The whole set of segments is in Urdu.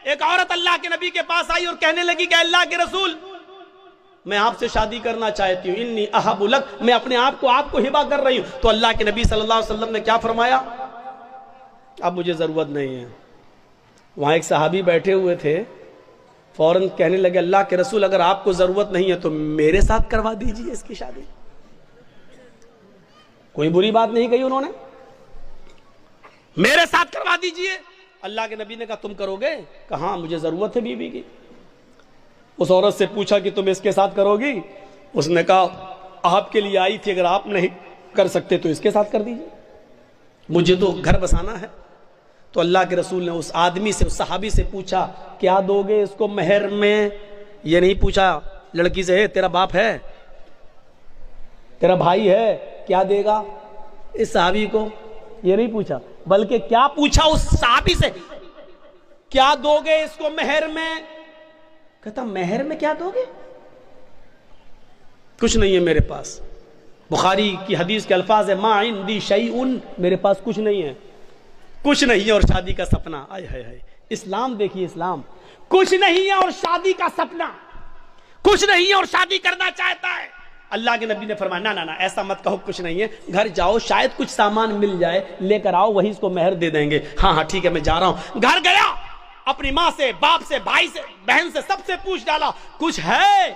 ایک عورت اللہ کے نبی کے پاس آئی اور کہنے لگی کہ اللہ کے رسول میں آپ سے شادی کرنا چاہتی ہوں، انی احب لک، میں اپنے آپ کو ہبہ کر رہی ہوں۔ تو اللہ کے نبی صلی اللہ علیہ وسلم نے کیا فرمایا؟ اب مجھے ضرورت نہیں ہے۔ وہاں ایک صحابی بیٹھے ہوئے تھے، فوراً کہنے لگے اللہ کے رسول اگر آپ کو ضرورت نہیں ہے تو میرے ساتھ کروا دیجئے اس کی شادی۔ کوئی بری بات نہیں کہی انہوں نے، میرے ساتھ کروا دیجئے۔ اللہ کے نبی نے کہا تم کرو گے؟ کہا ہاں مجھے ضرورت ہے بیوی کی۔ اس عورت سے پوچھا کہ تم اس کے ساتھ کرو گی؟ اس نے کہا آپ کے لیے آئی تھی، اگر آپ نہیں کر سکتے تو اس کے ساتھ کر دیجئے، مجھے تو گھر بسانا ہے۔ تو اللہ کے رسول نے اس آدمی سے، اس صحابی سے پوچھا کیا دو گے اس کو مہر میں؟ یہ نہیں پوچھا لڑکی سے ہے تیرا باپ ہے، تیرا بھائی ہے، کیا دے گا اس صحابی کو؟ یہ نہیں پوچھا، بلکہ کیا پوچھا اس صحابی سے کیا دو گے اس کو مہر میں؟ کہتا مہر میں کیا دو گے؟ کچھ نہیں ہے میرے پاس۔ بخاری کی حدیث کے الفاظ ہے ما عندی شیء، میرے پاس کچھ نہیں ہے، کچھ نہیں ہے اور شادی کا سپنا۔ آئے ہائے ہائے، اسلام دیکھیے، اسلام کچھ نہیں ہے اور شادی کا سپنا، کچھ نہیں ہے اور شادی کرنا چاہتا ہے۔ اللہ کے نبی نے فرمایا نہ ایسا مت کہو کچھ نہیں ہے، گھر جاؤ شاید کچھ سامان مل جائے، لے کر آؤ، وہی اس کو مہر دے دیں گے۔ ہاں ٹھیک ہے میں جا رہا ہوں۔ گھر گیا، اپنی ماں سے، باپ سے، بھائی سے، بہن سے، سب سے پوچھ ڈالا کچھ ہے؟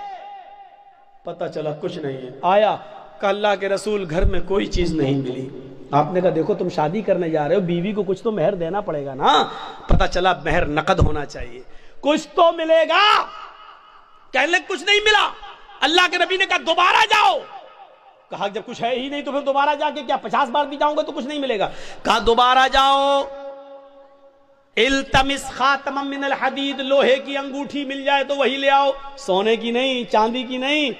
پتہ چلا کچھ نہیں ہے۔ آیا کہ اللہ کے رسول گھر میں کوئی چیز نہیں ملی۔ آپ نے کہا دیکھو تم شادی کرنے جا رہے ہو، بیوی کو کچھ تو مہر دینا پڑے گا نا۔ پتہ چلا مہر نقد ہونا چاہیے، کچھ تو ملے گا۔ کہنے لگے کچھ نہیں ملا۔ اللہ کے نبی نے کہا دوبارہ جاؤ۔ کہا جب کچھ ہے ہی نہیں تو پھر دوبارہ جا کے کیا 50 بار بھی جاؤں گا تو کچھ نہیں ملے گا؟ کہا دوبارہ جاؤ، التمس خاتما من الحدید، لوہے کی انگوٹھی مل جائے تو وہی لے آؤ، سونے کی نہیں، چاندی کی نہیں،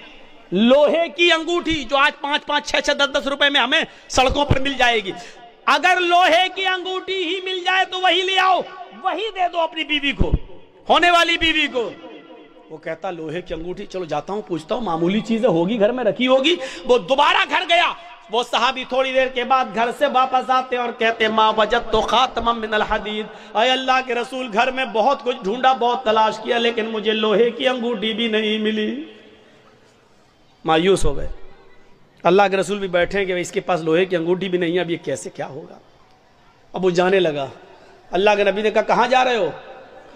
لوہے کی انگوٹھی جو آج 5-5, 6-6, 10-10 روپے میں ہمیں سڑکوں پر مل جائے گی۔ اگر لوہے کی انگوٹھی ہی مل جائے تو وہی لے آؤ، وہی دے دو اپنی بیوی کو، ہونے والی بیوی کو۔ وہ کہتا لوہے کی انگوٹھی، چلو جاتا ہوں پوچھتا ہوں، معمولی چیزیں ہوگی گھر میں رکھی ہوگی۔ وہ دوبارہ گھر گیا، وہ صحابی تھوڑی دیر کے بعد گھر سے واپس آتے اور کہتے ما وجدت خاتما من الحدید، اے اللہ کے رسول گھر میں بہت کچھ ڈھونڈا، بہت تلاش کیا، لیکن مجھے لوہے کی انگوٹھی بھی نہیں ملی۔ مایوس ہو گئے۔ اللہ کے رسول بھی بیٹھے کہ اس کے پاس لوہے کی انگوٹھی بھی نہیں ہے، اب یہ کیسے کیا ہوگا؟ اب وہ جانے لگا۔ اللہ کے نبی نے کہا کہاں جا رہے ہو؟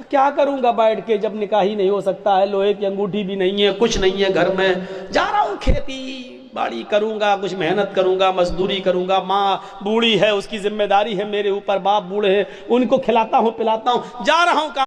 کیا کروں گا بیٹھ کے جب نکاح ہی نہیں ہو سکتا ہے، لوہے کی انگوٹھی بھی نہیں ہے، کچھ نہیں ہے گھر میں، جا رہا ہوں کھیتی باڑی کروں گا، کچھ محنت کروں گا، مزدوری کروں گا، ماں بوڑھی ہے اس کی ذمہ داری ہے میرے اوپر، باپ بوڑھے ہیں ان کو کھلاتا ہوں پلاتا ہوں، جا رہا ہوں